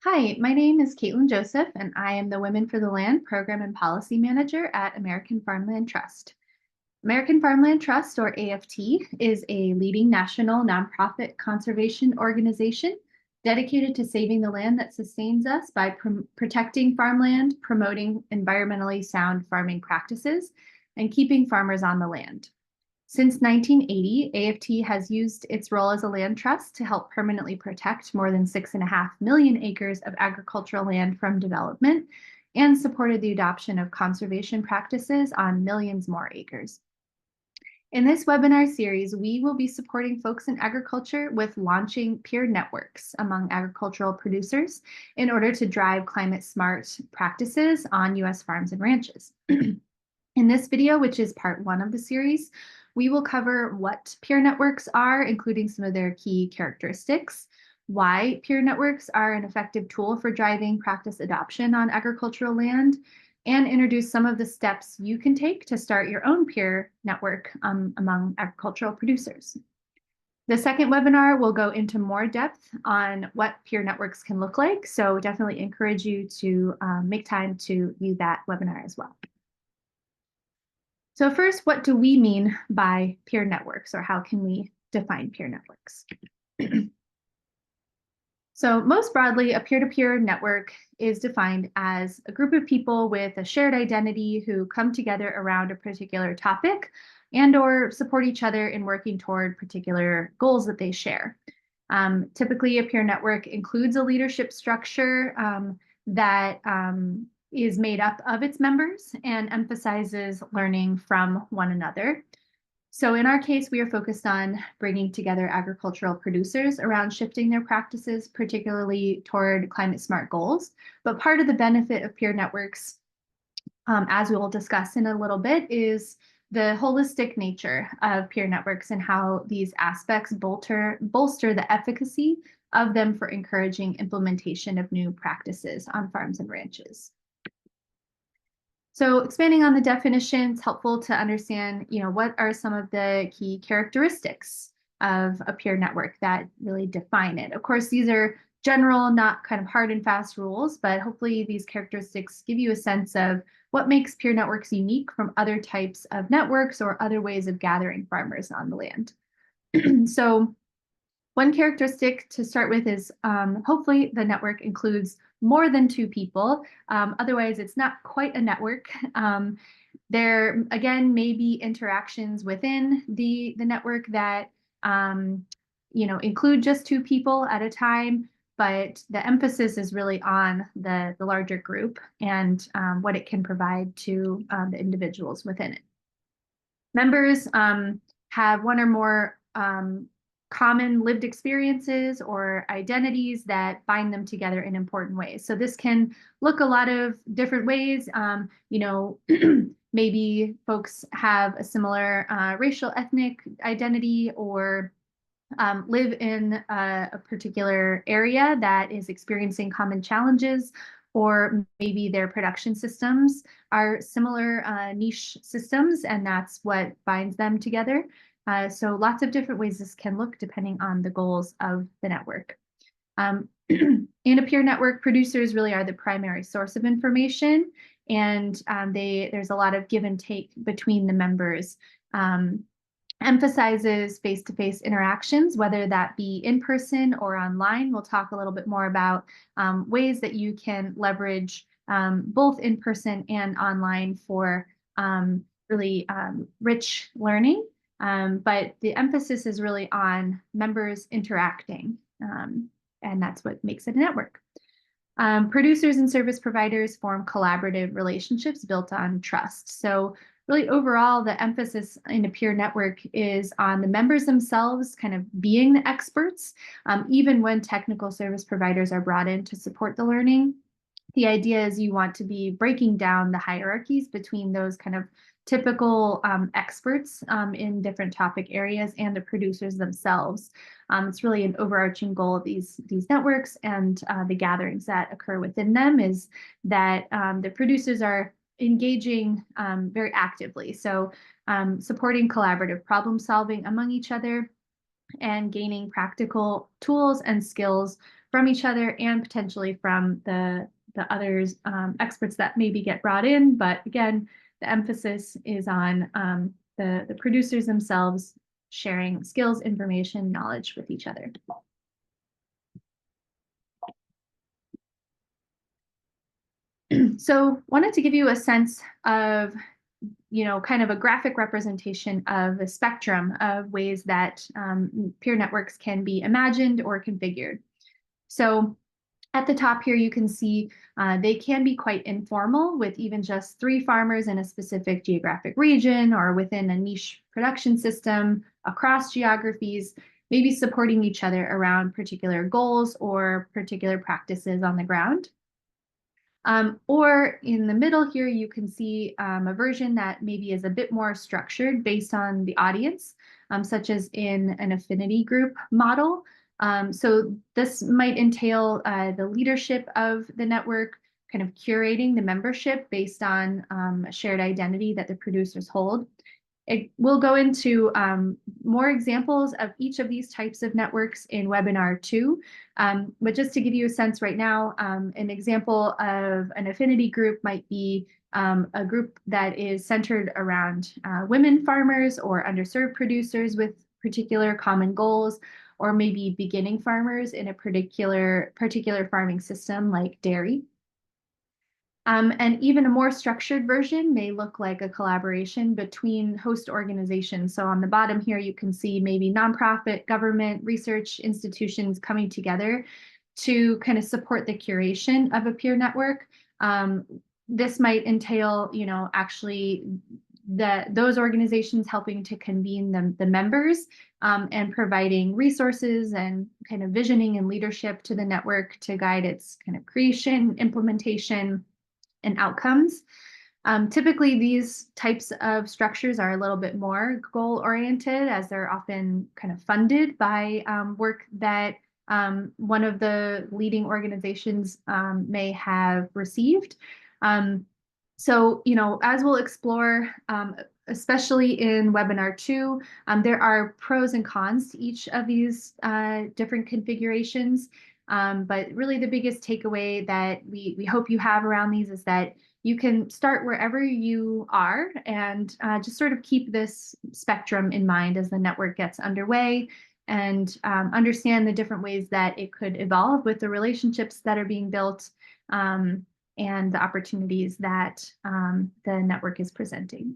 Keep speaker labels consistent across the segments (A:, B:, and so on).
A: Hi, my name is Caitlin Joseph, and I am the Women for the Land Program and Policy Manager at American Farmland Trust. American Farmland Trust, or AFT, is a leading national nonprofit conservation organization dedicated to saving the land that sustains us by protecting farmland, promoting environmentally sound farming practices, and keeping farmers on the land. Since 1980, AFT has used its role as a land trust to help permanently protect more than 6.5 million acres of agricultural land from development and supported the adoption of conservation practices on millions more acres. In this webinar series, we will be supporting folks in agriculture with launching peer networks among agricultural producers in order to drive climate smart practices on U.S. farms and ranches. In this video, which is part one of the series, we will cover what peer networks are, including some of their key characteristics, why peer networks are an effective tool for driving practice adoption on agricultural land, and introduce some of the steps you can take to start your own peer network among agricultural producers. The second webinar will go into more depth on what peer networks can look like, so definitely encourage you to make time to view that webinar as well. So first, what do we mean by peer networks, or how can we define peer networks? So most broadly, a peer-to-peer network is defined as a group of people with a shared identity who come together around a particular topic and or support each other in working toward particular goals that they share. Typically, a peer network includes a leadership structure that is made up of its members and emphasizes learning from one another. So in our case, we are focused on bringing together agricultural producers around shifting their practices, particularly toward climate smart goals. But part of the benefit of peer networks, as we will discuss in a little bit, is the holistic nature of peer networks and how these aspects bolster the efficacy of them for encouraging implementation of new practices on farms and ranches. So expanding on the definition, it's helpful to understand, what are some of the key characteristics of a peer network that really define it. Of course, these are general, not kind of hard and fast rules, but hopefully these characteristics give you a sense of what makes peer networks unique from other types of networks or other ways of gathering farmers on the land. So one characteristic to start with is hopefully the network includes more than two people. Otherwise, it's not quite a network. There, again, may be interactions within the network that include just two people at a time, but the emphasis is really on the larger group and what it can provide to the individuals within it. Members have one or more common lived experiences or identities that bind them together in important ways. So this can look a lot of different ways. Maybe folks have a similar racial, ethnic identity, or live in a particular area that is experiencing common challenges, or maybe their production systems are similar niche systems, and that's what binds them together. So lots of different ways this can look depending on the goals of the network. In a peer network, producers really are the primary source of information, and there's a lot of give and take between the members. Emphasizes face-to-face interactions, whether that be in person or online. We'll talk a little bit more about ways that you can leverage both in person and online for really rich learning. But the emphasis is really on members interacting, and that's what makes it a network. Producers and service providers form collaborative relationships built on trust. So really overall, the emphasis in a peer network is on the members themselves kind of being the experts, even when technical service providers are brought in to support the learning. The idea is you want to be breaking down the hierarchies between those kind of typical experts in different topic areas and the producers themselves. It's really an overarching goal of these networks and the gatherings that occur within them is that the producers are engaging very actively. So supporting collaborative problem solving among each other, and gaining practical tools and skills from each other and potentially from the others, experts that maybe get brought in. But again, the emphasis is on the producers themselves sharing skills, information, knowledge with each other. So wanted to give you a sense of, kind of a graphic representation of a spectrum of ways that peer networks can be imagined or configured. So at the top here, you can see they can be quite informal with even just 3 farmers in a specific geographic region or within a niche production system across geographies, maybe supporting each other around particular goals or particular practices on the ground. Or in the middle here, you can see a version that maybe is a bit more structured based on the audience, such as in an affinity group model. So this might entail the leadership of the network, kind of curating the membership based on a shared identity that the producers hold. We'll go into more examples of each of these types of networks in webinar 2. But just to give you a sense right now, an example of an affinity group might be a group that is centered around women farmers or underserved producers with particular common goals, or maybe beginning farmers in a particular farming system like dairy. And even a more structured version may look like a collaboration between host organizations. So on the bottom here, you can see maybe nonprofit, government, research institutions coming together to kind of support the curation of a peer network. This might entail, actually those organizations helping to convene the members and providing resources and kind of visioning and leadership to the network to guide its kind of creation, implementation, and outcomes. Typically, these types of structures are a little bit more goal-oriented, as they're often kind of funded by work that one of the leading organizations may have received. So, as we'll explore, especially in webinar 2, there are pros and cons to each of these different configurations. But really the biggest takeaway that we hope you have around these is that you can start wherever you are and just sort of keep this spectrum in mind as the network gets underway, and understand the different ways that it could evolve with the relationships that are being built and the opportunities that the network is presenting.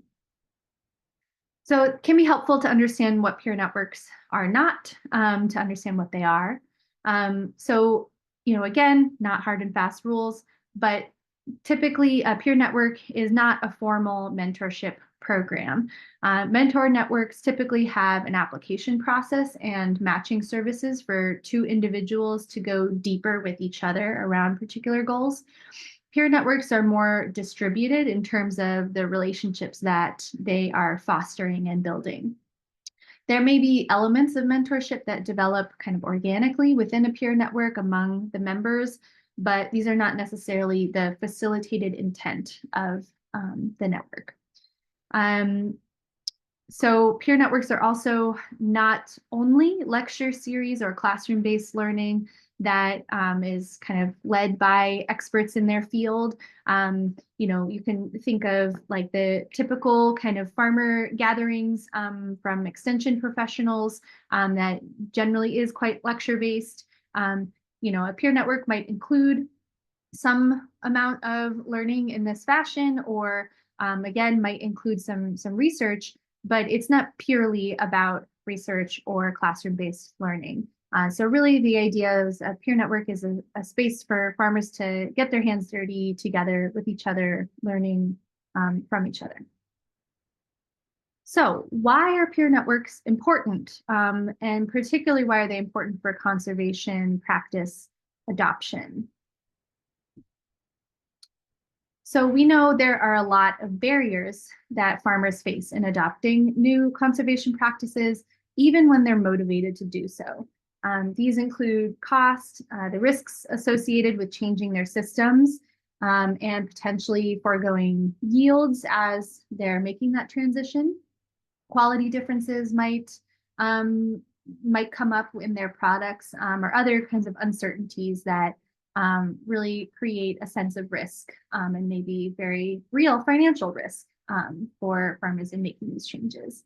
A: So it can be helpful to understand what peer networks are not, to understand what they are. So, again, not hard and fast rules, but typically a peer network is not a formal mentorship program. Mentor networks typically have an application process and matching services for 2 individuals to go deeper with each other around particular goals. Peer networks are more distributed in terms of the relationships that they are fostering and building. There may be elements of mentorship that develop kind of organically within a peer network among the members, but these are not necessarily the facilitated intent of the network. So peer networks are also not only lecture series or classroom-based learning that is kind of led by experts in their field. You can think of like the typical kind of farmer gatherings from extension professionals that generally is quite lecture-based. A peer network might include some amount of learning in this fashion, or again, might include some research, but it's not purely about research or classroom-based learning. So really the idea is a peer network is a space for farmers to get their hands dirty together with each other, learning from each other. So why are peer networks important? And particularly, why are they important for conservation practice adoption? So we know there are a lot of barriers that farmers face in adopting new conservation practices, even when they're motivated to do so. These include cost, the risks associated with changing their systems, and potentially foregoing yields as they're making that transition. Quality differences might might come up in their products, or other kinds of uncertainties that really create a sense of risk, and maybe very real financial risk for farmers in making these changes.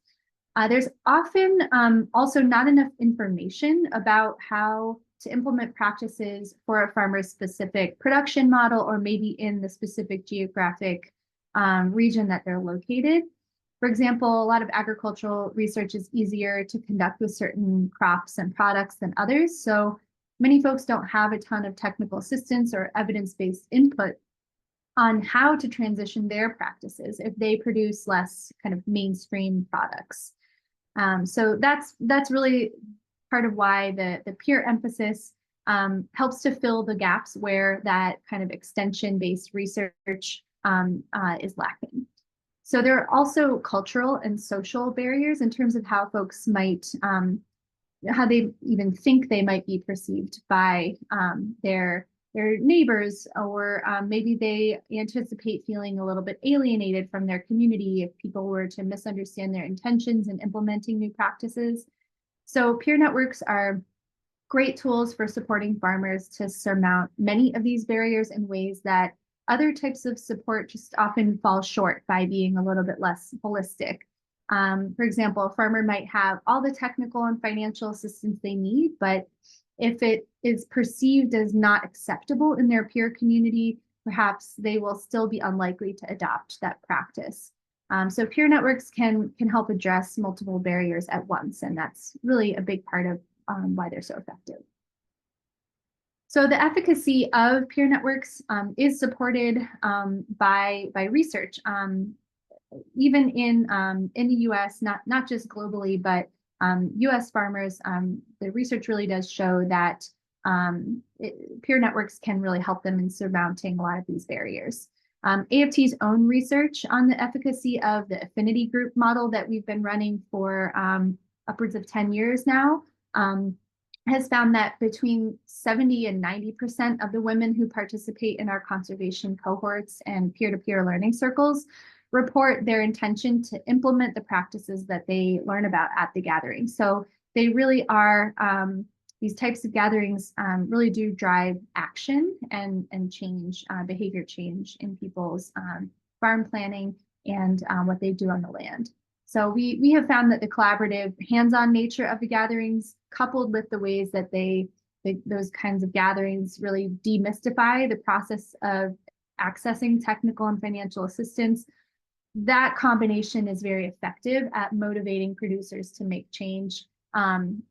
A: There's often also not enough information about how to implement practices for a farmer's specific production model, or maybe in the specific geographic region that they're located. For example, a lot of agricultural research is easier to conduct with certain crops and products than others. So many folks don't have a ton of technical assistance or evidence-based input on how to transition their practices if they produce less kind of mainstream products. So that's really part of why the peer emphasis helps to fill the gaps where that kind of extension-based research is lacking. So there are also cultural and social barriers in terms of how folks might, how they even think they might be perceived by their neighbors, or maybe they anticipate feeling a little bit alienated from their community if people were to misunderstand their intentions in implementing new practices. So peer networks are great tools for supporting farmers to surmount many of these barriers in ways that other types of support just often fall short by being a little bit less holistic. For example, a farmer might have all the technical and financial assistance they need, but if it is perceived as not acceptable in their peer community, perhaps they will still be unlikely to adopt that practice. So peer networks can help address multiple barriers at once, and that's really a big part of why they're so effective. So the efficacy of peer networks is supported by research, even in the U.S., not just globally, but U.S. farmers. The research really does show that peer networks can really help them in surmounting a lot of these barriers. AFT's own research on the efficacy of the affinity group model that we've been running for upwards of 10 years now has found that between 70 and 90% of the women who participate in our conservation cohorts and peer-to-peer learning circles report their intention to implement the practices that they learn about at the gathering. So they really are, these types of gatherings really do drive action and change, behavior change in people's farm planning and what they do on the land. So we have found that the collaborative, hands-on nature of the gatherings, coupled with the ways that those kinds of gatherings really demystify the process of accessing technical and financial assistance, that combination is very effective at motivating producers to make change,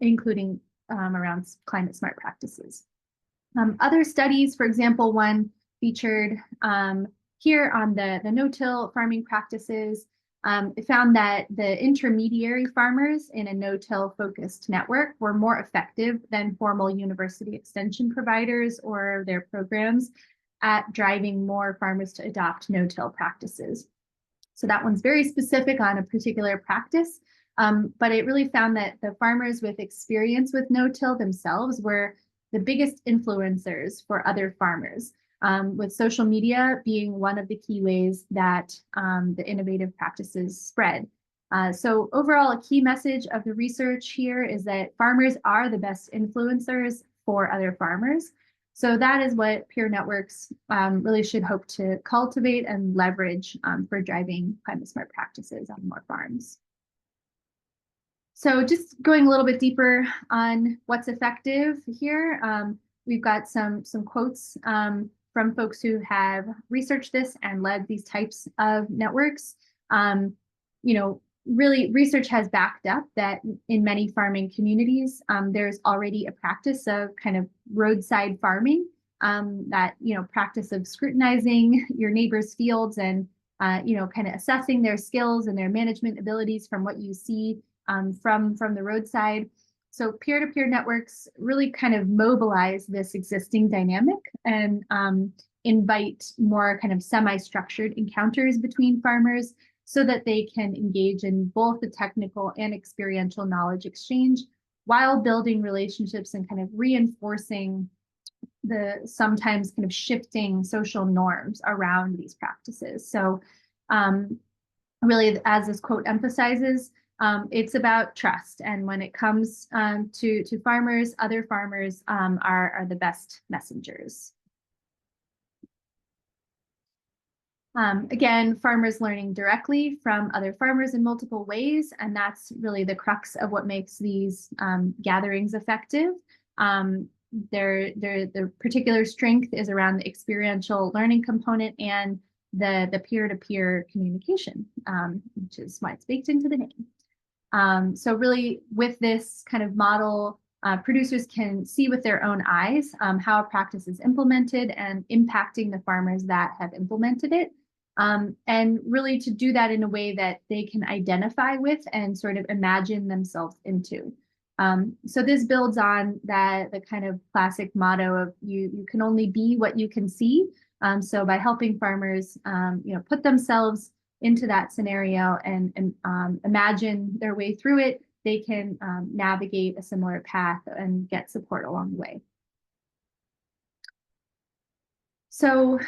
A: including around climate smart practices. Other studies, for example, one featured here on the no-till farming practices, it found that the intermediary farmers in a no-till focused network were more effective than formal university extension providers or their programs at driving more farmers to adopt no-till practices. So that one's very specific on a particular practice, but it really found that the farmers with experience with no-till themselves were the biggest influencers for other farmers, with social media being one of the key ways that the innovative practices spread. So overall, a key message of the research here is that farmers are the best influencers for other farmers. So that is what peer networks really should hope to cultivate and leverage for driving climate smart practices on more farms. So just going a little bit deeper on what's effective here, we've got some quotes from folks who have researched this and led these types of networks. Really research has backed up that in many farming communities, there's already a practice of kind of roadside farming, that, practice of scrutinizing your neighbor's fields and, kind of assessing their skills and their management abilities from what you see from the roadside. So peer-to-peer networks really kind of mobilize this existing dynamic and invite more kind of semi-structured encounters between farmers so that they can engage in both the technical and experiential knowledge exchange while building relationships and kind of reinforcing the sometimes kind of shifting social norms around these practices. So really, as this quote emphasizes, It's about trust. And when it comes to farmers, other farmers are the best messengers. Again, farmers learning directly from other farmers in multiple ways, and that's really the crux of what makes these gatherings effective. Their particular strength is around the experiential learning component and the peer-to-peer communication, which is why it's baked into the name. So really, with this kind of model, producers can see with their own eyes how a practice is implemented and impacting the farmers that have implemented it. And really to do that in a way that they can identify with and sort of imagine themselves into. So this builds on the kind of classic motto of you can only be what you can see. So by helping farmers, put themselves into that scenario and imagine their way through it, they can navigate a similar path and get support along the way. So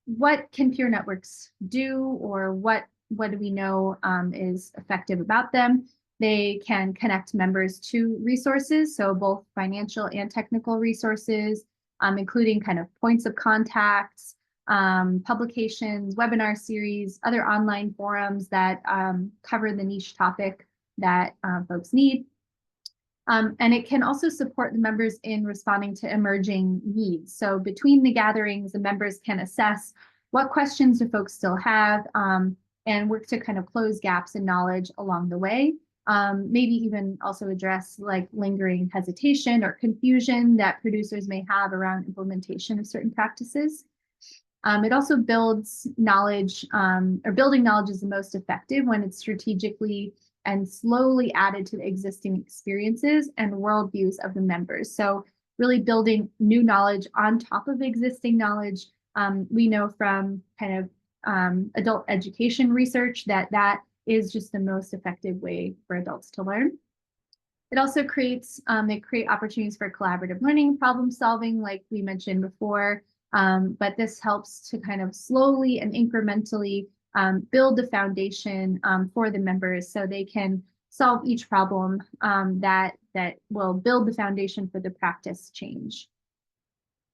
A: what can peer networks do, or what do we know is effective about them? They can connect members to resources, so both financial and technical resources, including kind of points of contacts, publications, webinar series, other online forums that cover the niche topic that folks need. And it can also support the members in responding to emerging needs. So between the gatherings, the members can assess what questions do folks still have, and work to kind of close gaps in knowledge along the way. Maybe even also address like lingering hesitation or confusion that producers may have around implementation of certain practices. It also builds knowledge, or building knowledge is the most effective when it's strategically and slowly added to the existing experiences and worldviews of the members. So really building new knowledge on top of existing knowledge. We know from kind of adult education research that is just the most effective way for adults to learn. It also creates, they create opportunities for collaborative learning, problem solving, like we mentioned before. But this helps to kind of slowly and incrementally build the foundation for the members so they can solve each problem that will build the foundation for the practice change.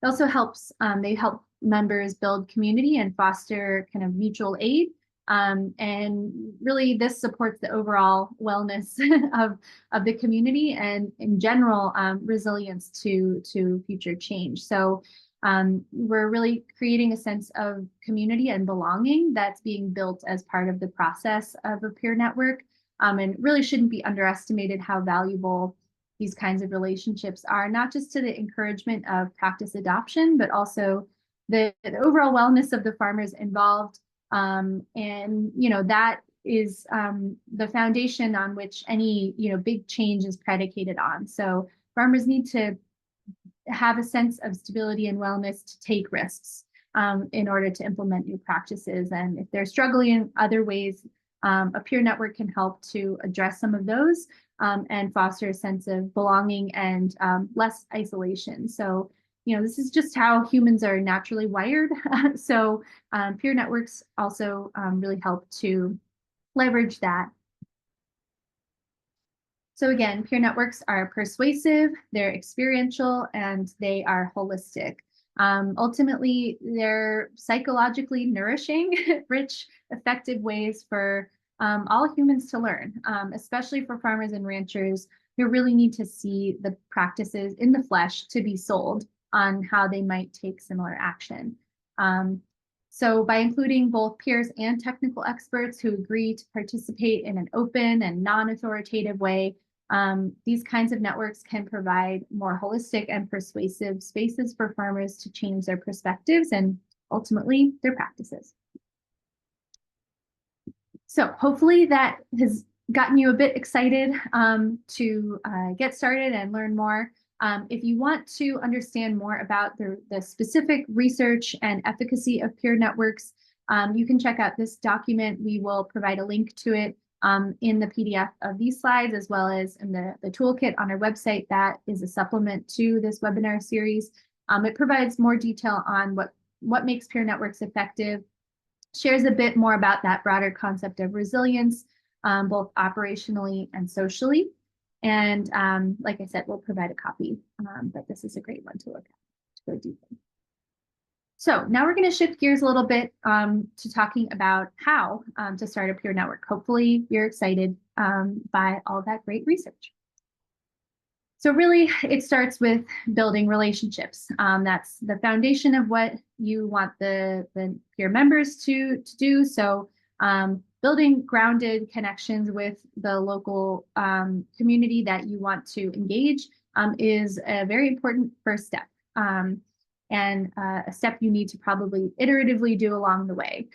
A: It also helps, they help members build community and foster kind of mutual aid. And really this supports the overall wellness of the community and in general resilience to future change. So we're really creating a sense of community and belonging that's being built as part of the process of a peer network. And really shouldn't be underestimated how valuable these kinds of relationships are, not just to the encouragement of practice adoption, but also the overall wellness of the farmers involved. And, that is the foundation on which any, big change is predicated on. So farmers need to have a sense of stability and wellness to take risks in order to implement new practices. And if they're struggling in other ways, a peer network can help to address some of those and foster a sense of belonging and less isolation. So, this is just how humans are naturally wired. So peer networks also really help to leverage that. So again, peer networks are persuasive, they're experiential, and they are holistic. Ultimately, they're psychologically nourishing, rich, effective ways for all humans to learn, especially for farmers and ranchers who really need to see the practices in the flesh to be sold on how they might take similar action. So by including both peers and technical experts who agree to participate in an open and non-authoritative way, these kinds of networks can provide more holistic and persuasive spaces for farmers to change their perspectives and ultimately their practices. So hopefully that has gotten you a bit excited to get started and learn more. If you want to understand more about the specific research and efficacy of peer networks, you can check out this document. We will provide a link to it in the PDF of these slides, as well as in the toolkit on our website that is a supplement to this webinar series. It provides more detail on what makes peer networks effective, shares a bit more about that broader concept of resilience, both operationally and socially. And like I said, we'll provide a copy, but this is a great one to look at to go deeper. So now we're going to shift gears a little bit to talking about how to start a peer network. Hopefully you're excited by all that great research. So really, it starts with building relationships. That's the foundation of what you want the peer members to do. So building grounded connections with the local community that you want to engage is a very important first step. And a step you need to probably iteratively do along the way.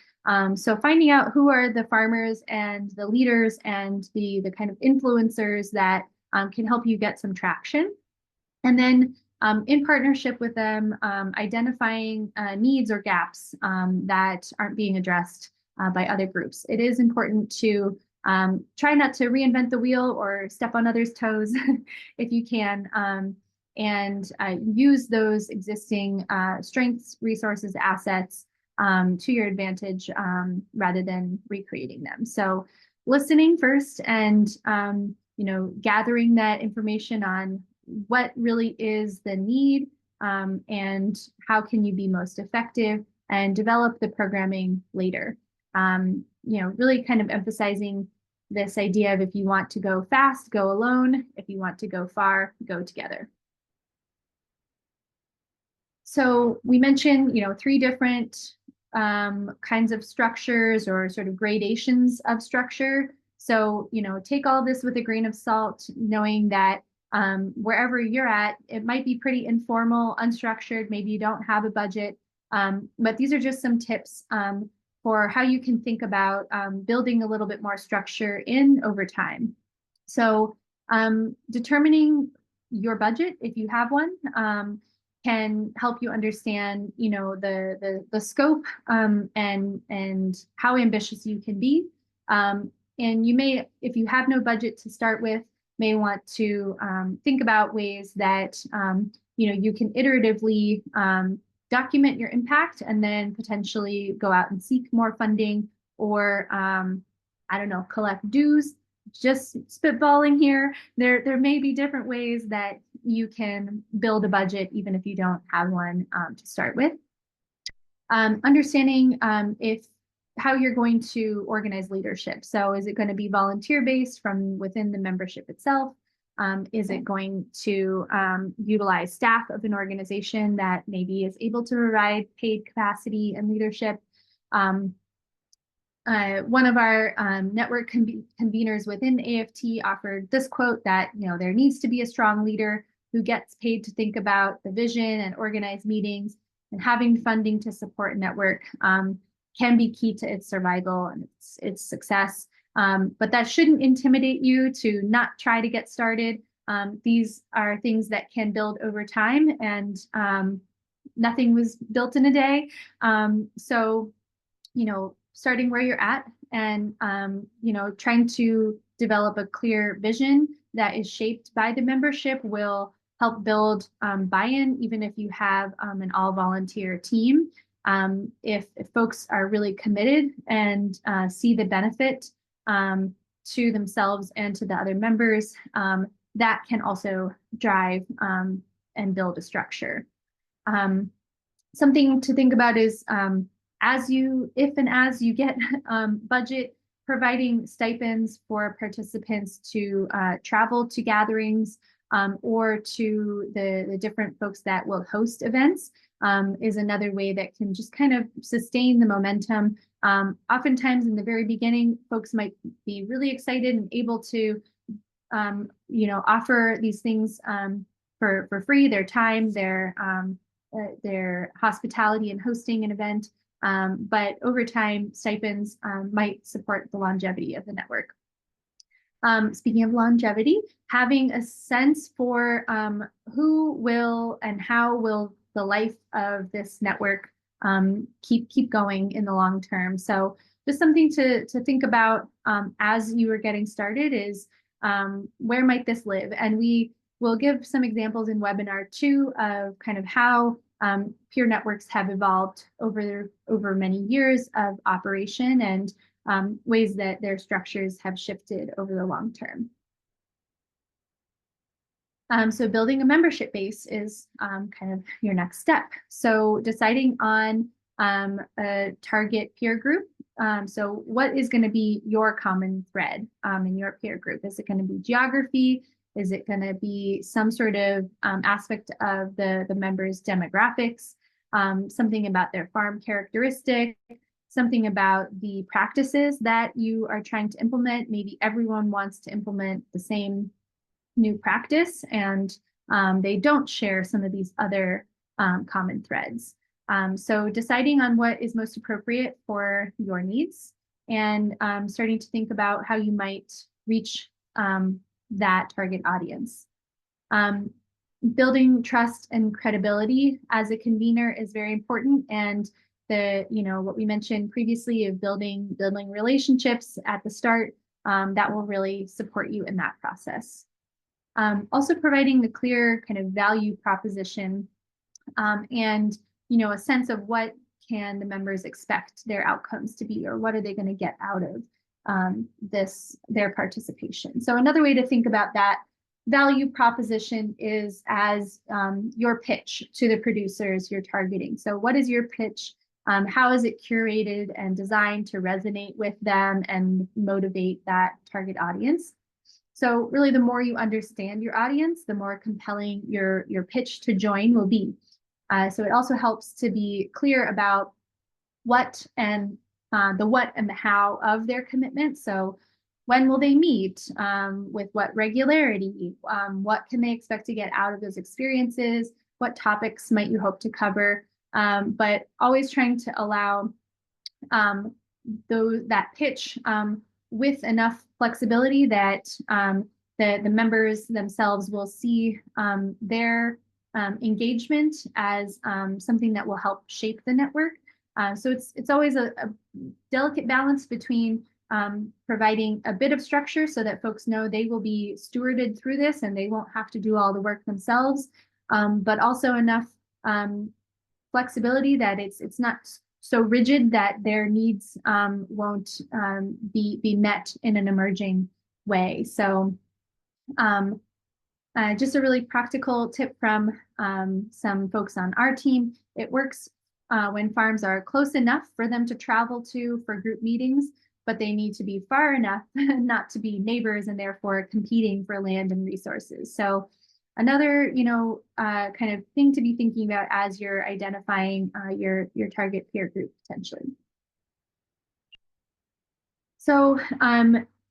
A: So finding out who are the farmers and the leaders and the kind of influencers that can help you get some traction. And then in partnership with them, identifying needs or gaps that aren't being addressed by other groups. It is important to try not to reinvent the wheel or step on others' toes if you can, and use those existing strengths, resources, assets to your advantage rather than recreating them. So listening first and gathering that information on what really is the need and how can you be most effective and develop the programming later. Really kind of emphasizing this idea of if you want to go fast, go alone. If you want to go far, go together. So we mentioned, 3 different kinds of structures or sort of gradations of structure. So, take all this with a grain of salt, knowing that wherever you're at, it might be pretty informal, unstructured. Maybe you don't have a budget, but these are just some tips for how you can think about building a little bit more structure in over time. So determining your budget, if you have one, can help you understand, the scope and how ambitious you can be. And you may, if you have no budget to start with, may want to think about ways that you can iteratively document your impact and then potentially go out and seek more funding or I don't know, collect dues. Just spitballing here. There may be different ways that you can build a budget even if you don't have one to start with. Understanding how you're going to organize leadership. So is it going to be volunteer-based from within the membership itself? Is it going to utilize staff of an organization that maybe is able to provide paid capacity and leadership? One of our network conveners within AFT offered this quote that, there needs to be a strong leader who gets paid to think about the vision and organize meetings, and having funding to support a network can be key to its survival and its success. But that shouldn't intimidate you to not try to get started. These are things that can build over time, and nothing was built in a day. So, starting where you're at and, trying to develop a clear vision that is shaped by the membership will help build buy-in, even if you have an all-volunteer team. If folks are really committed and see the benefit to themselves and to the other members, that can also drive and build a structure. Something to think about is if and as you get budget, providing stipends for participants to travel to gatherings or to the different folks that will host events is another way that can just kind of sustain the momentum. Oftentimes in the very beginning, folks might be really excited and able to, offer these things for free, their time, their hospitality and hosting an event. But over time, stipends might support the longevity of the network. Speaking of longevity, having a sense for who will and how will the life of this network keep going in the long term. So just something to think about as you are getting started is where might this live? And we will give some examples in webinar 2 of kind of how peer networks have evolved over many years of operation and ways that their structures have shifted over the long term. So building a membership base is kind of your next step. So deciding on a target peer group. So what is going to be your common thread in your peer group? Is it going to be geography? Is it going to be some sort of aspect of the members' demographics? Something about their farm characteristic? Something about the practices that you are trying to implement? Maybe everyone wants to implement the same new practice and they don't share some of these other common threads. So deciding on what is most appropriate for your needs and starting to think about how you might reach that target audience. Building trust and credibility as a convener is very important, and what we mentioned previously of building relationships at the start, that will really support you in that process. Also providing the clear kind of value proposition and a sense of what can the members expect their outcomes to be, or what are they going to get out of their participation. So another way to think about that value proposition is as your pitch to the producers you're targeting. So what is your pitch? How is it curated and designed to resonate with them and motivate that target audience? So really, the more you understand your audience, the more compelling your pitch to join will be. So it also helps to be clear about what and the what and the how of their commitment. So when will they meet? With what regularity? What can they expect to get out of those experiences? What topics might you hope to cover? But always trying to allow that pitch with enough flexibility that the members themselves will see their engagement as something that will help shape the network. So it's always a delicate balance between providing a bit of structure so that folks know they will be stewarded through this and they won't have to do all the work themselves, but also enough flexibility that it's not so rigid that their needs won't be met in an emerging way. So just a really practical tip from some folks on our team. It works when farms are close enough for them to travel to for group meetings, but they need to be far enough not to be neighbors and therefore competing for land and resources. So another, kind of thing to be thinking about as you're identifying your target peer group potentially. So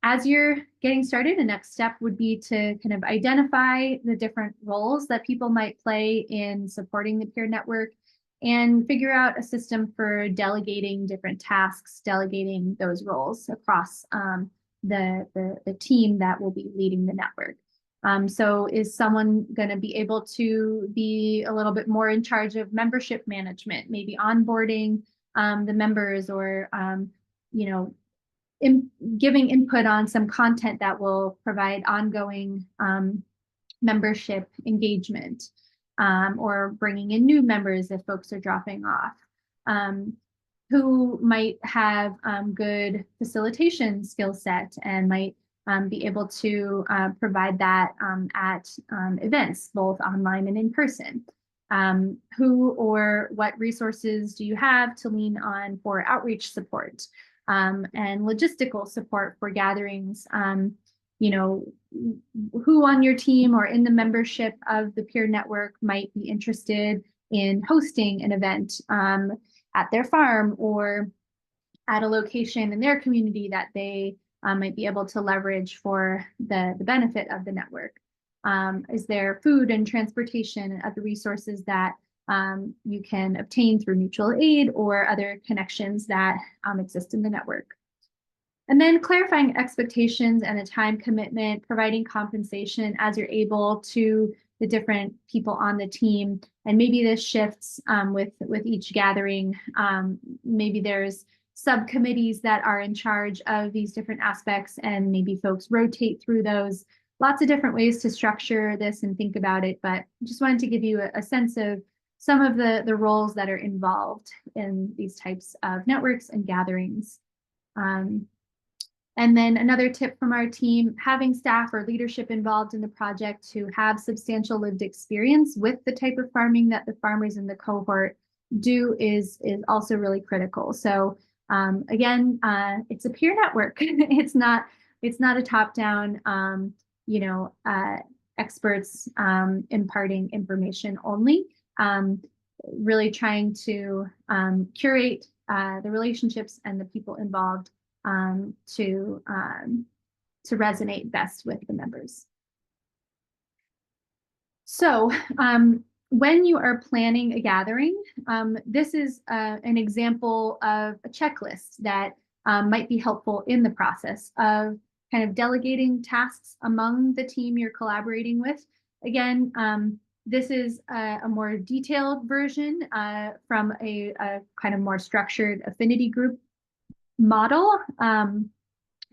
A: as you're getting started, the next step would be to kind of identify the different roles that people might play in supporting the peer network and figure out a system for delegating different tasks, delegating those roles across the team that will be leading the network. So is someone going to be able to be a little bit more in charge of membership management, maybe onboarding the members, or giving input on some content that will provide ongoing membership engagement, or bringing in new members if folks are dropping off, who might have good facilitation skill set and might be able to provide that at events, both online and in person. Who or what resources do you have to lean on for outreach support and logistical support for gatherings? Who on your team or in the membership of the peer network might be interested in hosting an event at their farm or at a location in their community that they might be able to leverage for the benefit of the network? Is there food and transportation and other resources that you can obtain through mutual aid or other connections that exist in the network? And then clarifying expectations and a time commitment, providing compensation as you're able to the different people on the team. And maybe this shifts with each gathering. Maybe there's subcommittees that are in charge of these different aspects, and maybe folks rotate through those. Lots of different ways to structure this and think about it, but just wanted to give you a sense of some of the roles that are involved in these types of networks and gatherings. Um, and then another tip from our team, having staff or leadership involved in the project who have substantial lived experience with the type of farming that the farmers in the cohort do is also really critical. So again, it's a peer network. It's not a top-down, you know, experts imparting information only. Really trying to curate the relationships and the people involved um, to um, to resonate best with the members. So when you are planning a gathering, this is an example of a checklist that might be helpful in the process of kind of delegating tasks among the team you're collaborating with. Again, this is a more detailed version from a kind of more structured affinity group model.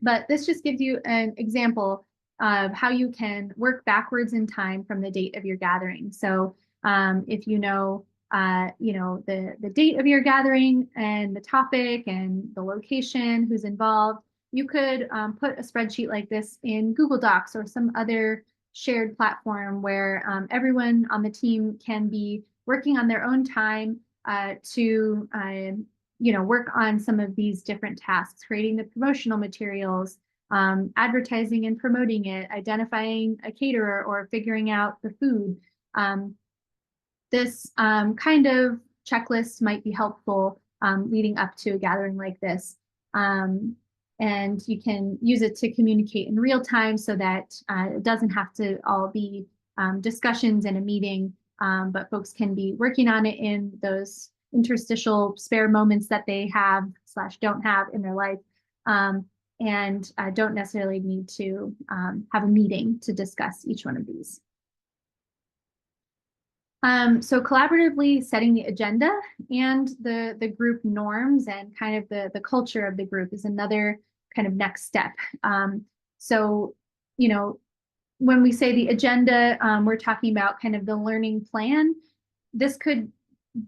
A: But this just gives you an example of how you can work backwards in time from the date of your gathering. So if you know, the date of your gathering and the topic and the location, who's involved, you could put a spreadsheet like this in Google Docs or some other shared platform where everyone on the team can be working on their own time to work on some of these different tasks, creating the promotional materials, advertising and promoting it, identifying a caterer or figuring out the food. This kind of checklist might be helpful leading up to a gathering like this. And you can use it to communicate in real time so that it doesn't have to all be discussions in a meeting, but folks can be working on it in those interstitial spare moments that they have / don't have in their life, and don't necessarily need to have a meeting to discuss each one of these. So collaboratively setting the agenda and the group norms and kind of the culture of the group is another kind of next step. So, when we say the agenda, we're talking about kind of the learning plan. This could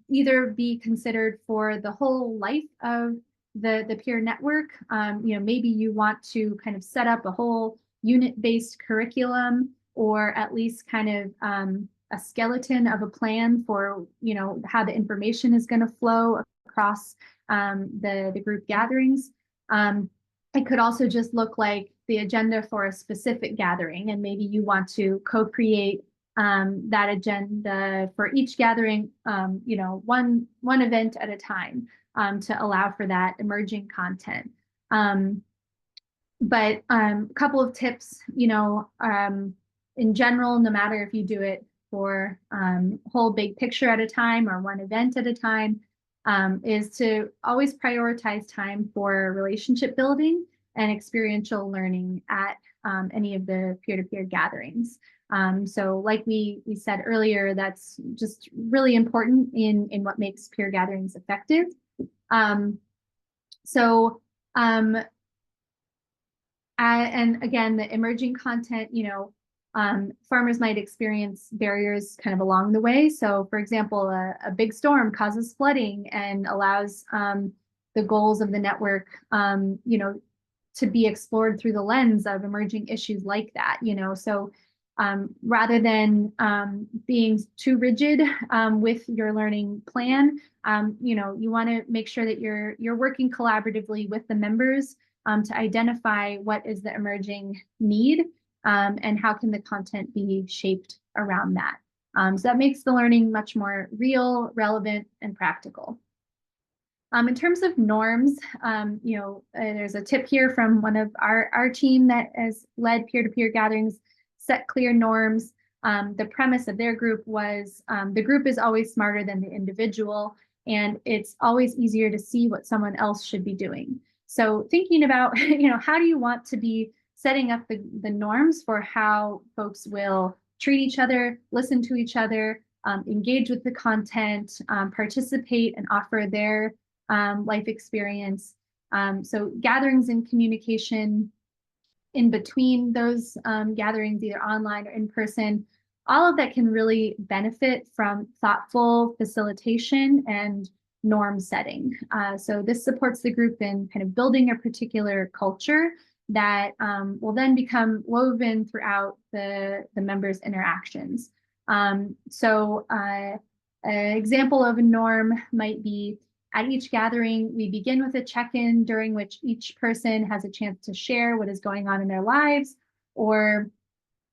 A: either be considered for the whole life of the peer network. Maybe you want to kind of set up a whole unit-based curriculum, or at least kind of a skeleton of a plan for how the information is going to flow across the group gatherings. It could also just look like the agenda for a specific gathering, and maybe you want to co-create that agenda for each gathering, one event at a time, to allow for that emerging content. But a couple of tips, in general, no matter if you do it for whole big picture at a time or one event at a time, is to always prioritize time for relationship building and experiential learning at any of the peer-to-peer gatherings. So like we said earlier, that's just really important in what makes peer gatherings effective. And again, the emerging content, farmers might experience barriers kind of along the way. So for example, a big storm causes flooding and allows the goals of the network, to be explored through the lens of emerging issues like that, so rather than being too rigid with your learning plan, you want to make sure that you're working collaboratively with the members to identify what is the emerging need and how can the content be shaped around that. So that makes the learning much more real, relevant, and practical. In terms of norms, there's a tip here from one of our team that has led peer-to-peer gatherings. Set clear norms. The premise of their group was the group is always smarter than the individual, and it's always easier to see what someone else should be doing. So thinking about, how do you want to be setting up the norms for how folks will treat each other, listen to each other, engage with the content, participate and offer their life experience. So gatherings and communication in between those gatherings, either online or in person, all of that can really benefit from thoughtful facilitation and norm setting. So this supports the group in kind of building a particular culture that will then become woven throughout the members' interactions. So an example of a norm might be at each gathering, we begin with a check-in during which each person has a chance to share what is going on in their lives, or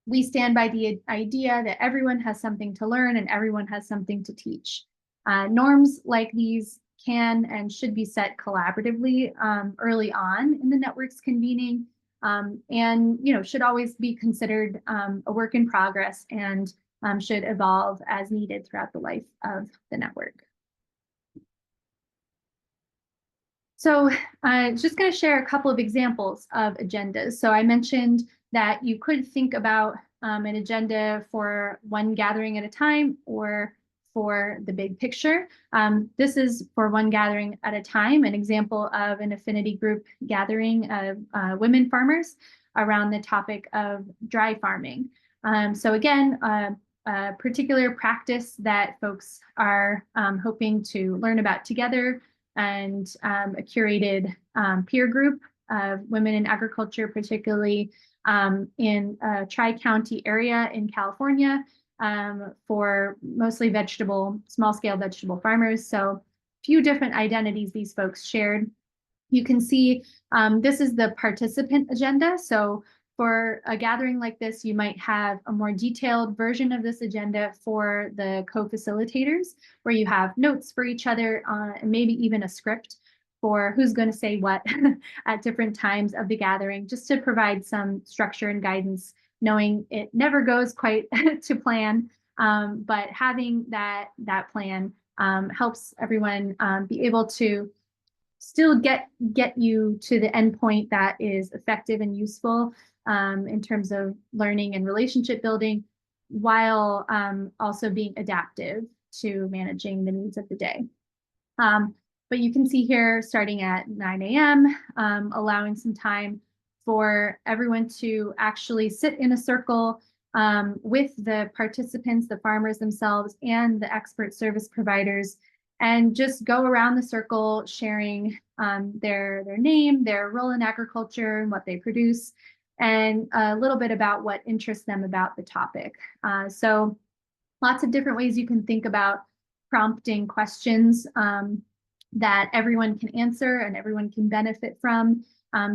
A: we stand by the idea that everyone has something to learn and everyone has something to teach. Norms like these can and should be set collaboratively early on in the network's convening, and should always be considered a work in progress and should evolve as needed throughout the life of the network. So just going to share a couple of examples of agendas. So I mentioned that you could think about an agenda for one gathering at a time or for the big picture. This is for one gathering at a time, an example of an affinity group gathering of women farmers around the topic of dry farming. So again, a particular practice that folks are hoping to learn about together, and a curated peer group of women in agriculture, particularly in a tri-county area in California, for mostly small-scale vegetable farmers. So a few different identities these folks shared. You can see this is the participant agenda. So for a gathering like this, you might have a more detailed version of this agenda for the co-facilitators, where you have notes for each other and maybe even a script for who's going to say what at different times of the gathering, just to provide some structure and guidance, knowing it never goes quite to plan, but having that plan helps everyone be able to still get you to the endpoint that is effective and useful in terms of learning and relationship building, while also being adaptive to managing the needs of the day. But you can see here, starting at 9 a.m., allowing some time for everyone to actually sit in a circle with the participants, the farmers themselves, and the expert service providers, and just go around the circle sharing their name, their role in agriculture, and what they produce, and a little bit about what interests them about the topic. So lots of different ways you can think about prompting questions that everyone can answer and everyone can benefit from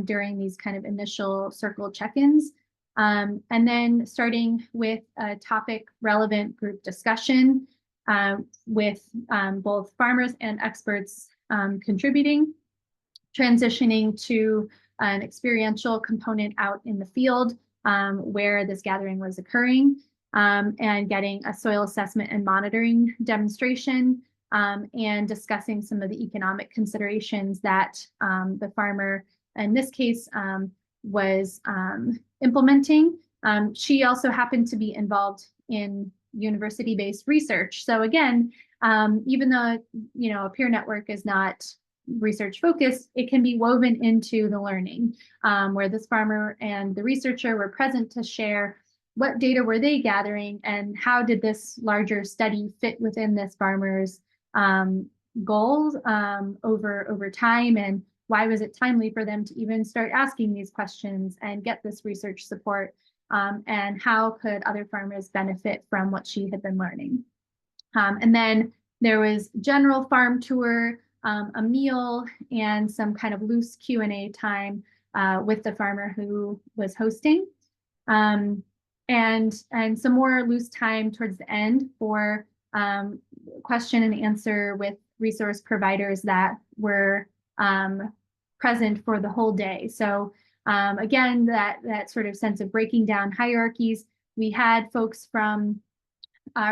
A: during these kind of initial circle check-ins. And then starting with a topic relevant group discussion with both farmers and experts contributing, transitioning to an experiential component out in the field where this gathering was occurring, and getting a soil assessment and monitoring demonstration, and discussing some of the economic considerations that the farmer, in this case, was implementing. She also happened to be involved in university-based research. So again, even though a peer network is not research focused, it can be woven into the learning, where this farmer and the researcher were present to share what data were they gathering and how did this larger study fit within this farmer's goals over time, and why was it timely for them to even start asking these questions and get this research support, and how could other farmers benefit from what she had been learning. And then there was general farm tour, a meal, and some kind of loose Q&A time with the farmer who was hosting, and some more loose time towards the end for question and answer with resource providers that were present for the whole day. So again, that sort of sense of breaking down hierarchies. We had folks from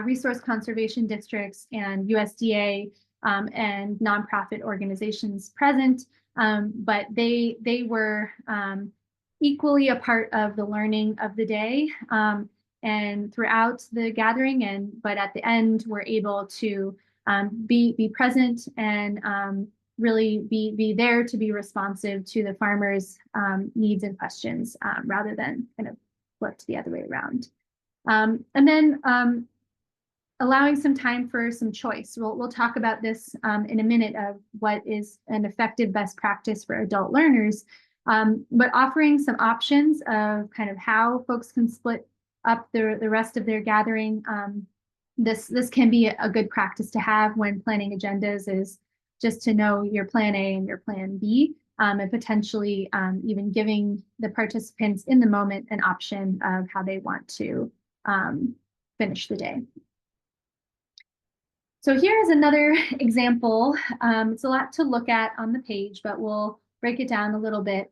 A: resource conservation districts and USDA and nonprofit organizations present, but they were equally a part of the learning of the day and throughout the gathering, but at the end were able to be present and really be there to be responsive to the farmers' needs and questions, rather than kind of flipped the other way around. And then allowing some time for some choice. We'll talk about this in a minute of what is an effective best practice for adult learners, but offering some options of kind of how folks can split up the rest of their gathering. This can be a good practice to have when planning agendas, is just to know your plan A and your plan B, and potentially even giving the participants in the moment an option of how they want to finish the day. So here's another example. It's a lot to look at on the page, but we'll break it down a little bit.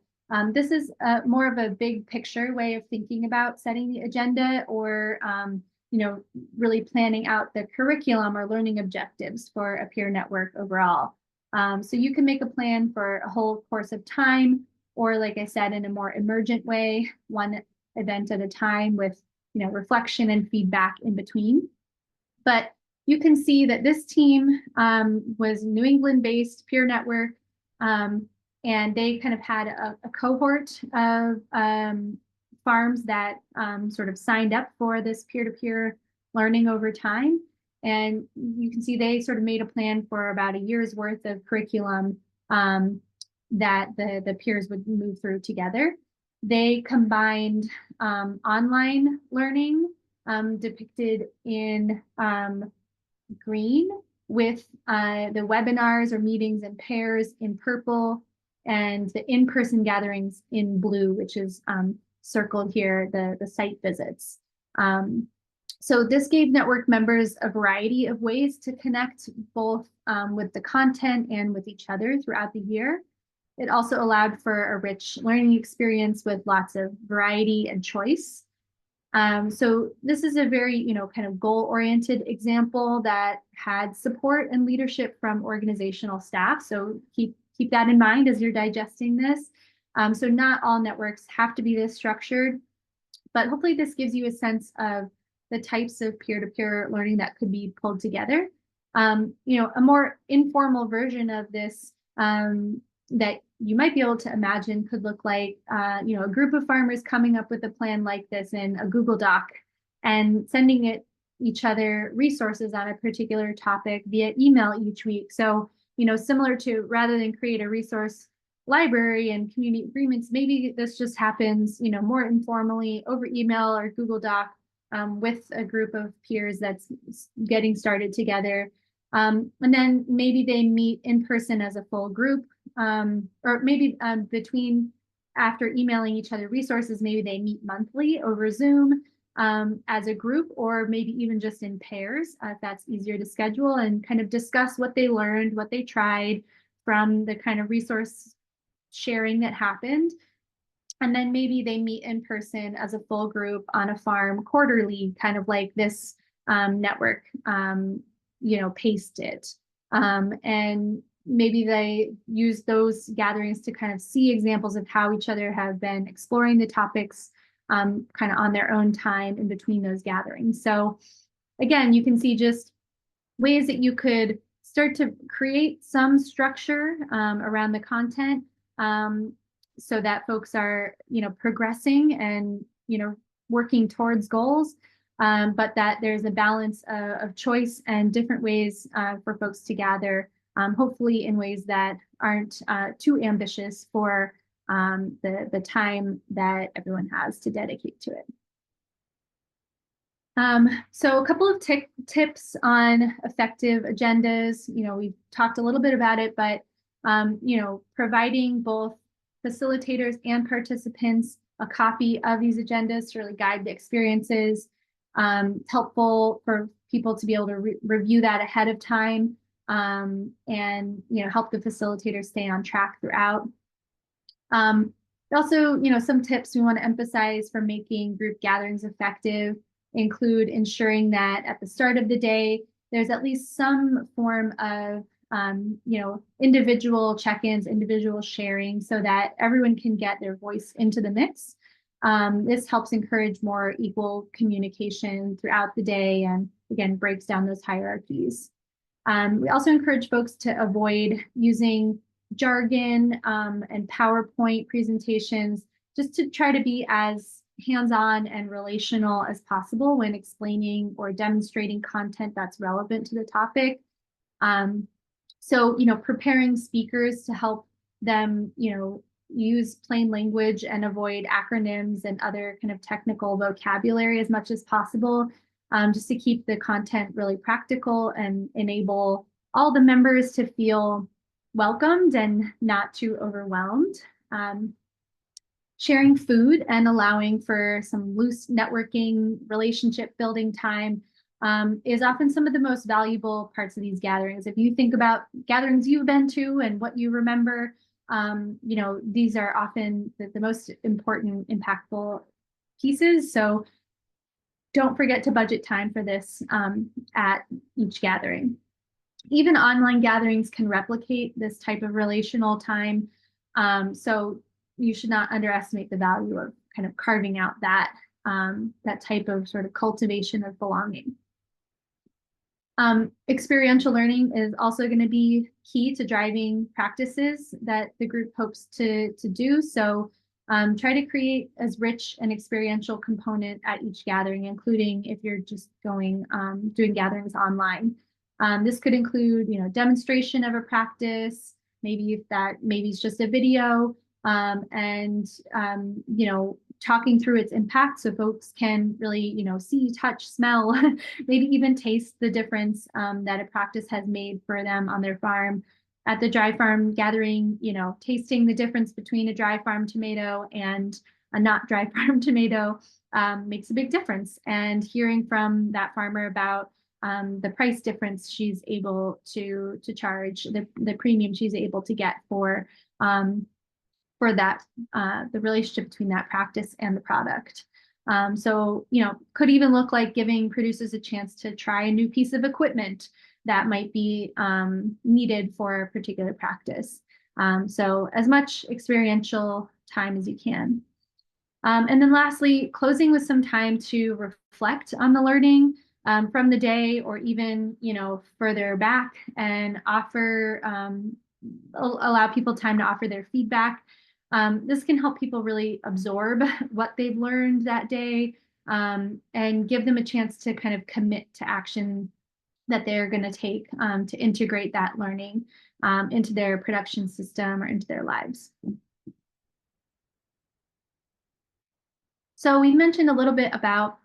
A: This is more of a big picture way of thinking about setting the agenda, or really planning out the curriculum or learning objectives for a peer network overall. So you can make a plan for a whole course of time, or like I said, in a more emergent way, one event at a time with reflection and feedback in between. But you can see that this team was New England-based peer network, and they kind of had a cohort of farms that sort of signed up for this peer-to-peer learning over time. And you can see they sort of made a plan for about a year's worth of curriculum that the peers would move through together. They combined online learning depicted in green with the webinars or meetings in pairs in purple, and the in-person gatherings in blue, which is circled here, the site visits. So this gave network members a variety of ways to connect both with the content and with each other throughout the year. It also allowed for a rich learning experience with lots of variety and choice. So this is a very, kind of goal-oriented example that had support and leadership from organizational staff. So keep that in mind as you're digesting this. So not all networks have to be this structured, but hopefully this gives you a sense of the types of peer-to-peer learning that could be pulled together. A more informal version of this that you might be able to imagine could look like, a group of farmers coming up with a plan like this in a Google Doc and sending each other resources on a particular topic via email each week. So, similar to, rather than create a resource library and community agreements, maybe this just happens, more informally over email or Google Doc with a group of peers that's getting started together. And then maybe they meet in person as a full group, or maybe between, after emailing each other resources, maybe they meet monthly over Zoom as a group, or maybe even just in pairs, if that's easier to schedule, and kind of discuss what they learned, what they tried from the kind of resource sharing that happened. And then maybe they meet in person as a full group on a farm quarterly, kind of like this network paced it. And maybe they use those gatherings to kind of see examples of how each other have been exploring the topics kind of on their own time in between those gatherings. So again, you can see just ways that you could start to create some structure around the content, so that folks are, progressing and, working towards goals, but that there's a balance of choice and different ways for folks to gather, hopefully in ways that aren't too ambitious for the time that everyone has to dedicate to it. So a couple of tips on effective agendas. We've talked a little bit about it, but providing both facilitators and participants a copy of these agendas to really guide the experiences. Helpful for people to be able to review that ahead of time, and help the facilitators stay on track throughout. Also, some tips we want to emphasize for making group gatherings effective include ensuring that at the start of the day, there's at least some form of individual check-ins, individual sharing, so that everyone can get their voice into the mix. This helps encourage more equal communication throughout the day, and again, breaks down those hierarchies. We also encourage folks to avoid using jargon and PowerPoint presentations, just to try to be as hands-on and relational as possible when explaining or demonstrating content that's relevant to the topic. So, preparing speakers to help them, use plain language and avoid acronyms and other kind of technical vocabulary as much as possible, just to keep the content really practical and enable all the members to feel welcomed and not too overwhelmed. Sharing food and allowing for some loose networking, relationship building time is often some of the most valuable parts of these gatherings. If you think about gatherings you've been to and what you remember, these are often the most important, impactful pieces. So don't forget to budget time for this at each gathering. Even online gatherings can replicate this type of relational time. So you should not underestimate the value of kind of carving out that type of sort of cultivation of belonging. Experiential learning is also going to be key to driving practices that the group hopes to do. So try to create as rich an experiential component at each gathering, including if you're just doing gatherings online. This could include, demonstration of a practice, maybe it's just a video, and talking through its impact so folks can really, see, touch, smell, maybe even taste the difference that a practice has made for them on their farm. At the dry farm gathering, tasting the difference between a dry farm tomato and a not dry farm tomato makes a big difference. And hearing from that farmer about the price difference she's able to charge, the premium she's able to get for that, the relationship between that practice and the product. So, could even look like giving producers a chance to try a new piece of equipment that might be needed for a particular practice. So as much experiential time as you can. And then lastly, closing with some time to reflect on the learning from the day or even, further back, and allow people time to offer their feedback. This can help people really absorb what they've learned that day and give them a chance to kind of commit to action that they're going to take to integrate that learning into their production system or into their lives. So we mentioned a little bit about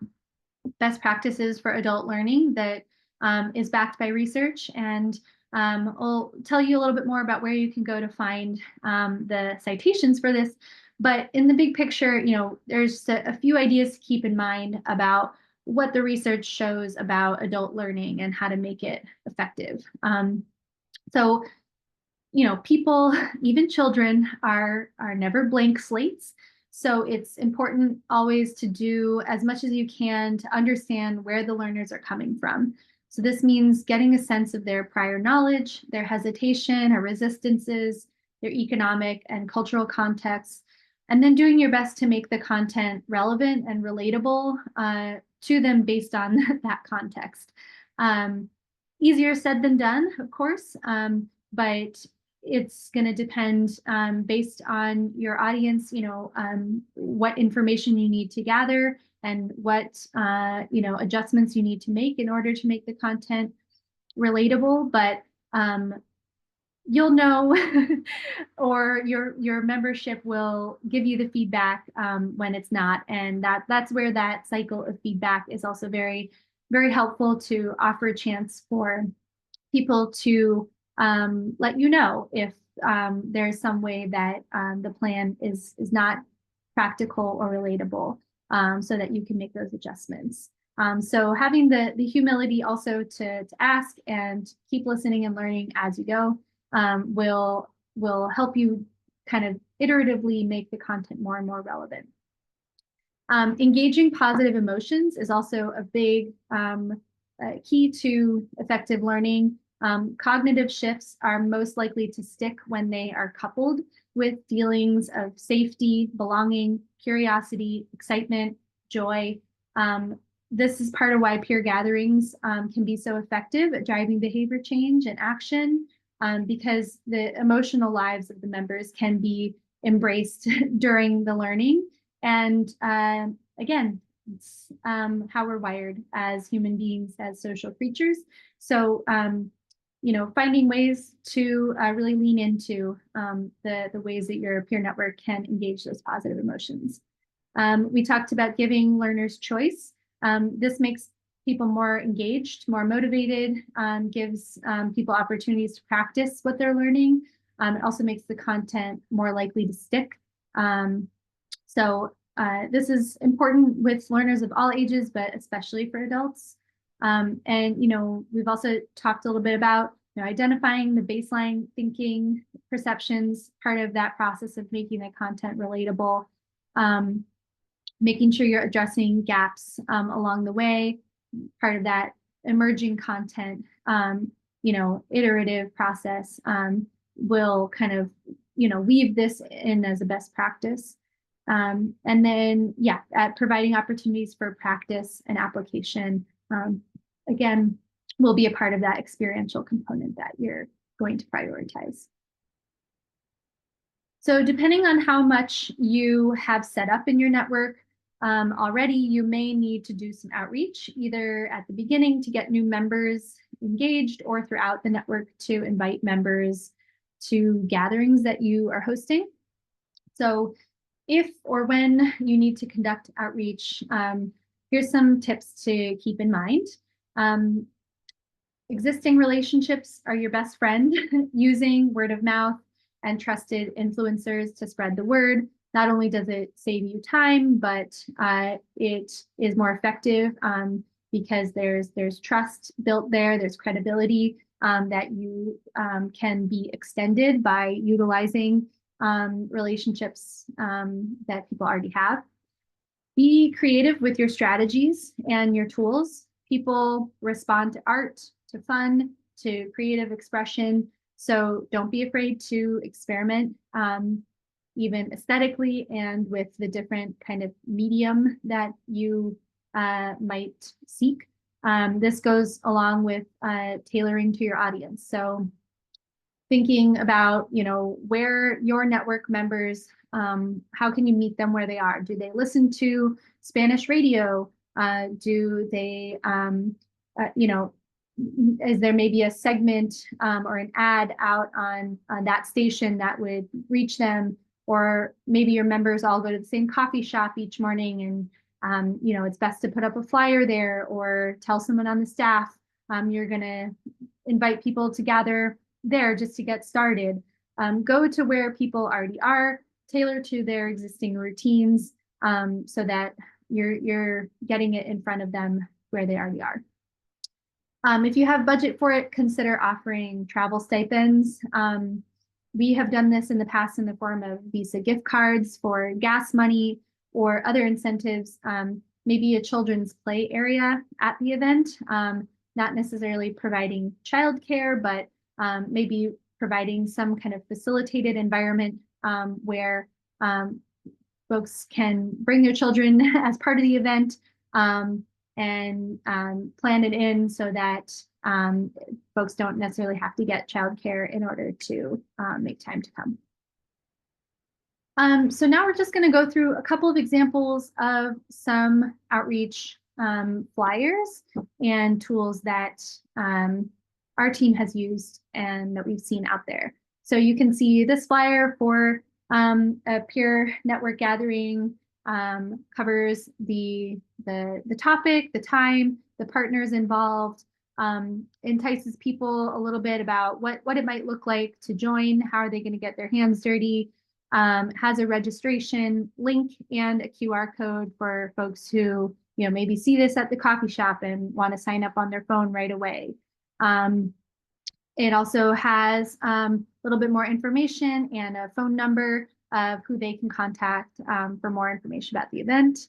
A: best practices for adult learning that is backed by research, and I'll tell you a little bit more about where you can go to find the citations for this. But in the big picture, there's a few ideas to keep in mind about what the research shows about adult learning and how to make it effective. So, people, even children, are never blank slates. So it's important always to do as much as you can to understand where the learners are coming from. So this means getting a sense of their prior knowledge, their hesitation or resistances, their economic and cultural contexts, and then doing your best to make the content relevant and relatable to them based on that context. Easier said than done, of course, but it's going to depend based on your audience, what information you need to gather and what, adjustments you need to make in order to make the content relatable. But you'll know, or your membership will give you the feedback when it's not. And that's where that cycle of feedback is also very, very helpful, to offer a chance for people to let you know if there's some way that the plan is not practical or relatable, so that you can make those adjustments. So having the humility also to ask and keep listening and learning as you go will help you kind of iteratively make the content more and more relevant. Engaging positive emotions is also a big key to effective learning. Cognitive shifts are most likely to stick when they are coupled with feelings of safety, belonging, curiosity, excitement, joy. This is part of why peer gatherings can be so effective at driving behavior change and action, because the emotional lives of the members can be embraced during the learning. And again, it's how we're wired as human beings, as social creatures. So, finding ways to really lean into the ways that your peer network can engage those positive emotions. We talked about giving learners choice. This makes people more engaged, more motivated, gives people opportunities to practice what they're learning. It also makes the content more likely to stick. This is important with learners of all ages, but especially for adults. We've also talked a little bit about identifying the baseline thinking perceptions, part of that process of making the content relatable, making sure you're addressing gaps along the way, part of that emerging content, iterative process will kind of, weave this in as a best practice. And then, providing opportunities for practice and application, again, will be a part of that experiential component that you're going to prioritize. So depending on how much you have set up in your network already, you may need to do some outreach, either at the beginning to get new members engaged or throughout the network to invite members to gatherings that you are hosting. So if or when you need to conduct outreach, here's some tips to keep in mind. Existing relationships are your best friend. Using word of mouth and trusted influencers to spread the word. Not only does it save you time, but it is more effective because there's trust built there, there's credibility that you can be extended by utilizing relationships that people already have. Be creative with your strategies and your tools. People respond to art, to fun, to creative expression. So don't be afraid to experiment, even aesthetically and with the different kind of medium that you might seek. This goes along with tailoring to your audience. So thinking about, where your network members, how can you meet them where they are? Do they listen to Spanish radio? Do they, is there maybe a segment or an ad out on that station that would reach them? Or maybe your members all go to the same coffee shop each morning and, it's best to put up a flyer there or tell someone on the staff you're going to invite people to gather there just to get started. Go to where people already are, tailor to their existing routines so that you're getting it in front of them where they already are. If you have budget for it, consider offering travel stipends. We have done this in the past in the form of Visa gift cards for gas money or other incentives, maybe a children's play area at the event, not necessarily providing childcare, but maybe providing some kind of facilitated environment where folks can bring their children as part of the event and plan it in so that folks don't necessarily have to get childcare in order to make time to come. So now we're just going to go through a couple of examples of some outreach flyers and tools that our team has used and that we've seen out there. So you can see this flyer for a peer network gathering covers the topic, the time, the partners involved, entices people a little bit about what it might look like to join, how are they going to get their hands dirty, has a registration link and a QR code for folks who maybe see this at the coffee shop and want to sign up on their phone right away. It also has a little bit more information and a phone number of who they can contact for more information about the event.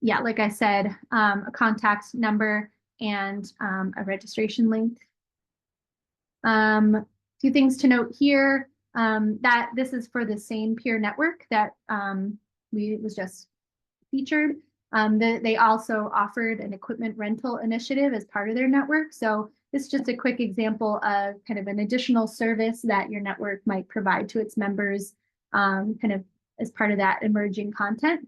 A: Yeah, like I said, a contact number and a registration link. Few things to note here, that this is for the same peer network that was just featured. They also offered an equipment rental initiative as part of their network. So this is just a quick example of kind of an additional service that your network might provide to its members kind of as part of that emerging content.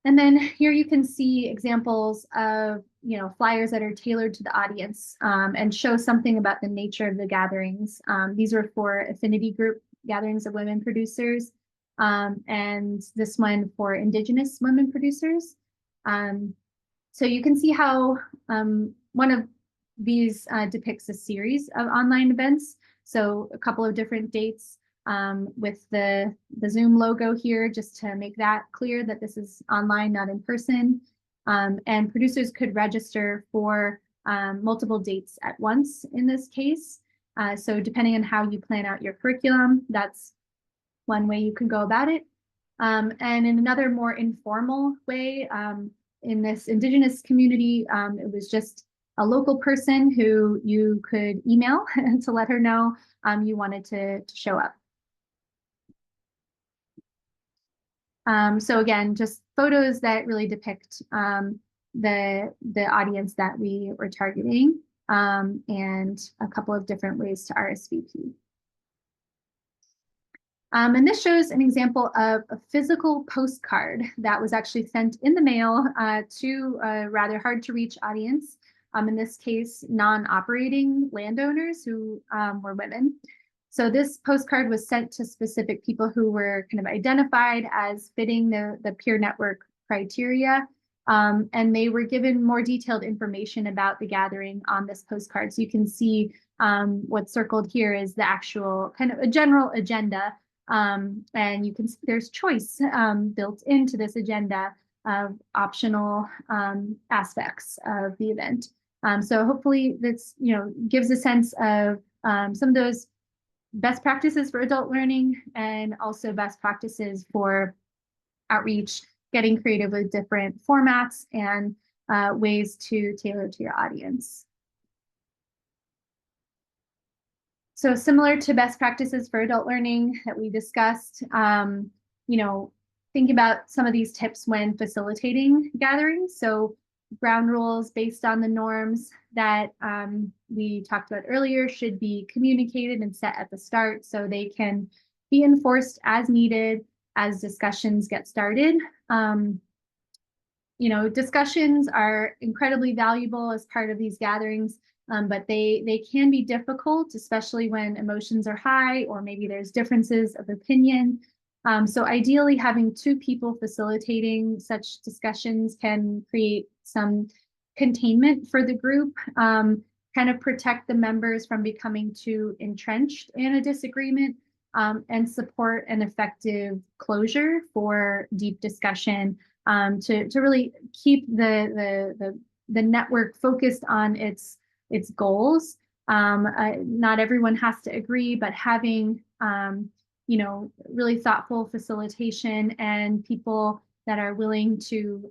A: And then here you can see examples of, flyers that are tailored to the audience and show something about the nature of the gatherings. These are for affinity group gatherings of women producers, and this one for Indigenous women producers. So you can see how one of these depicts a series of online events. So a couple of different dates with the Zoom logo here, just to make that clear that this is online, not in person. And producers could register for multiple dates at once in this case. So depending on how you plan out your curriculum, that's one way you can go about it. And in another more informal way, in this Indigenous community, it was just a local person who you could email to let her know you wanted to show up. So again, just photos that really depict the audience that we were targeting, and a couple of different ways to RSVP. And this shows an example of a physical postcard that was actually sent in the mail to a rather hard to reach audience. In this case, non-operating landowners who were women. So this postcard was sent to specific people who were kind of identified as fitting the peer network criteria. And they were given more detailed information about the gathering on this postcard. So you can see what's circled here is the actual kind of a general agenda. And you can see there's choice built into this agenda of optional aspects of the event. So hopefully this gives a sense of some of those best practices for adult learning and also best practices for outreach, getting creative with different formats and ways to tailor to your audience. So similar to best practices for adult learning that we discussed, think about some of these tips when facilitating gatherings. So ground rules based on the norms that we talked about earlier should be communicated and set at the start so they can be enforced as needed as discussions get started. Discussions are incredibly valuable as part of these gatherings, but they can be difficult, especially when emotions are high or maybe there's differences of opinion. So ideally, having two people facilitating such discussions can create some containment for the group, kind of protect the members from becoming too entrenched in a disagreement, and support an effective closure for deep discussion, to really keep the network focused on its goals. Not everyone has to agree, but having really thoughtful facilitation and people that are willing to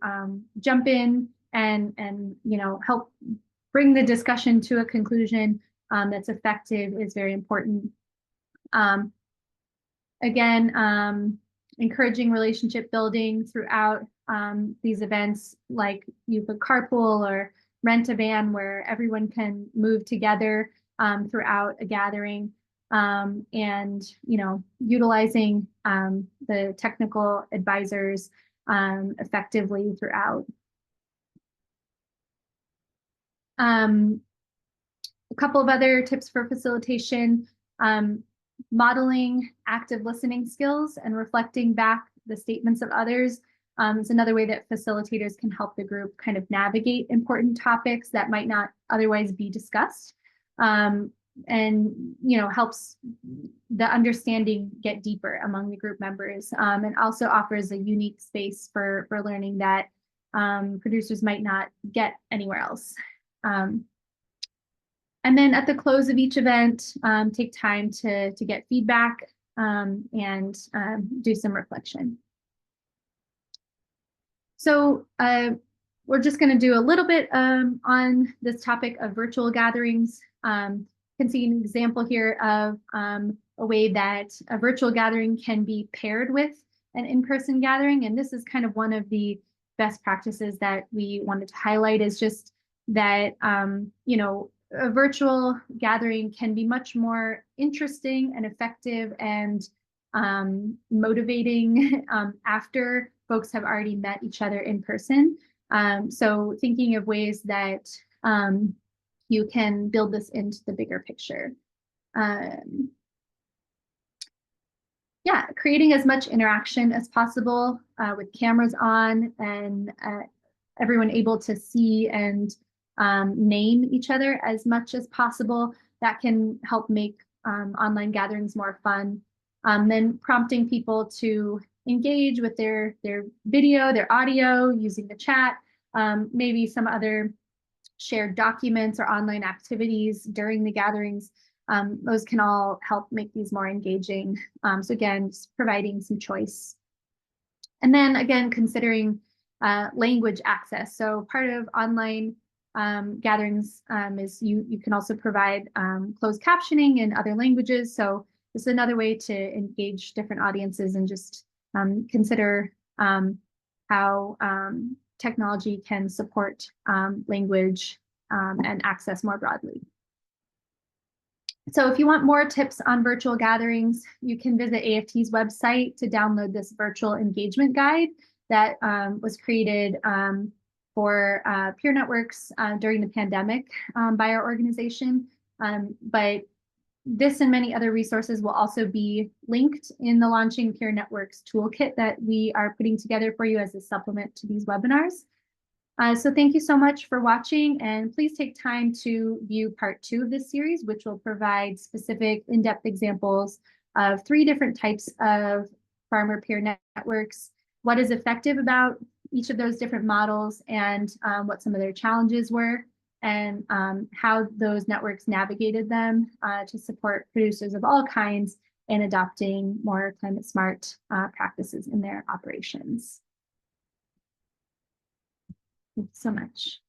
A: jump in and help bring the discussion to a conclusion that's effective is very important. Again, encouraging relationship building throughout these events, like you could carpool or rent a van where everyone can move together throughout a gathering, and utilizing the technical advisors effectively throughout. A couple of other tips for facilitation: modeling active listening skills and reflecting back the statements of others is another way that facilitators can help the group kind of navigate important topics that might not otherwise be discussed, and helps the understanding get deeper among the group members, and also offers a unique space for learning that producers might not get anywhere else. And then at the close of each event, take time to get feedback and do some reflection. So we're just going to do a little bit on this topic of virtual gatherings. You can see an example here of a way that a virtual gathering can be paired with an in-person gathering. And this is kind of one of the best practices that we wanted to highlight, is just that, a virtual gathering can be much more interesting and effective and motivating after folks have already met each other in person. So thinking of ways that you can build this into the bigger picture. Yeah, creating as much interaction as possible with cameras on and everyone able to see and name each other as much as possible. That can help make online gatherings more fun. Then prompting people to engage with their video, their audio, using the chat, maybe some other shared documents or online activities during the gatherings. Those can all help make these more engaging. So again, just providing some choice. And then again, considering language access. So part of online gatherings is you can also provide closed captioning in other languages. So this is another way to engage different audiences and just consider how technology can support language and access more broadly. So if you want more tips on virtual gatherings, you can visit AFT's website to download this virtual engagement guide that was created for peer networks during the pandemic by our organization. But this and many other resources will also be linked in the Launching Peer Networks toolkit that we are putting together for you as a supplement to these webinars. So thank you so much for watching, and please take time to view part 2 of this series, which will provide specific in-depth examples of 3 different types of farmer peer networks, what is effective about each of those different models, and what some of their challenges were, and how those networks navigated them to support producers of all kinds in adopting more climate smart practices in their operations. Thank you so much.